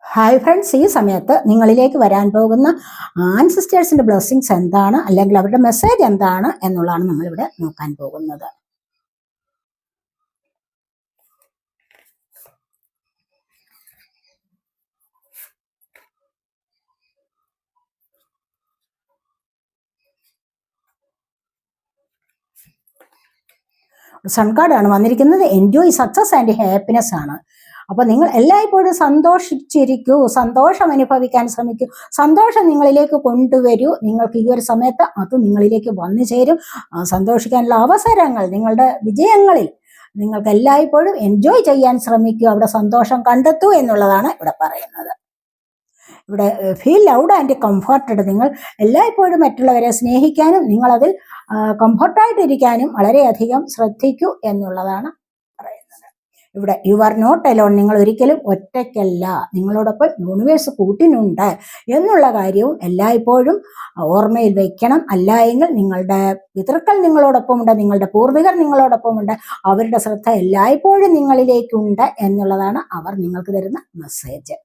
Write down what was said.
Hi friends, ഈ സമയത്ത് നിങ്ങളിലേക്ക് വരാൻ പോകുന്ന ആൻസിസ്റ്റേഴ്സിന്റെ ബ്ലെസ്സിങ്സ് എന്താണ്, അല്ലെങ്കിൽ അവരുടെ മെസ്സേജ് എന്താണ് എന്നുള്ളതാണ് നമ്മളിവിടെ നോക്കാൻ പോകുന്നത്. സൺ കാർഡാണ് വന്നിരിക്കുന്നത്. എൻജോയ് സക്സസ് ആൻഡ് ഹാപ്പിനെസ് ആണ്. അപ്പൊ നിങ്ങൾ എല്ലായ്പ്പോഴും സന്തോഷിച്ചിരിക്കൂ, സന്തോഷം അനുഭവിക്കാൻ ശ്രമിക്കൂ, സന്തോഷം നിങ്ങളിലേക്ക് കൊണ്ടുവരൂ. നിങ്ങൾക്ക് ഈ ഒരു സമയത്ത് അത് നിങ്ങളിലേക്ക് വന്നു ചേരും. സന്തോഷിക്കാനുള്ള അവസരങ്ങൾ, നിങ്ങളുടെ വിജയങ്ങളിൽ നിങ്ങൾക്ക് എല്ലായ്പ്പോഴും എൻജോയ് ചെയ്യാൻ ശ്രമിക്കൂ, അവിടെ സന്തോഷം കണ്ടെത്തൂ എന്നുള്ളതാണ് ഇവിടെ പറയുന്നത്. ഇവിടെ ഫീൽ ലൗഡ് ആൻഡ് കംഫർട്ടഡ്. നിങ്ങൾ എല്ലായ്പ്പോഴും മറ്റുള്ളവരെ സ്നേഹിക്കാനും നിങ്ങളതിൽ കംഫർട്ടായിട്ടിരിക്കാനും വളരെയധികം ശ്രദ്ധിക്കൂ എന്നുള്ളതാണ് പറയുന്നത്. ഇവിടെ യു ആർ നോട്ട് അലോൺ. നിങ്ങൾ ഒരിക്കലും ഒറ്റയ്ക്കല്ല, നിങ്ങളോടൊപ്പം യൂണിവേഴ്സ് കൂട്ടിനുണ്ട് എന്നുള്ള കാര്യവും എല്ലായ്പ്പോഴും ഓർമ്മയിൽ വയ്ക്കണം. അല്ല എങ്കിൽ നിങ്ങളുടെ പിതൃക്കൾ നിങ്ങളോടൊപ്പമുണ്ട്, നിങ്ങളുടെ പൂർവികർ നിങ്ങളോടൊപ്പമുണ്ട്, അവരുടെ ശ്രദ്ധ എല്ലായ്പ്പോഴും നിങ്ങളിലേക്കുണ്ട് എന്നുള്ളതാണ് അവർ നിങ്ങൾക്ക് തരുന്ന മെസ്സേജ്.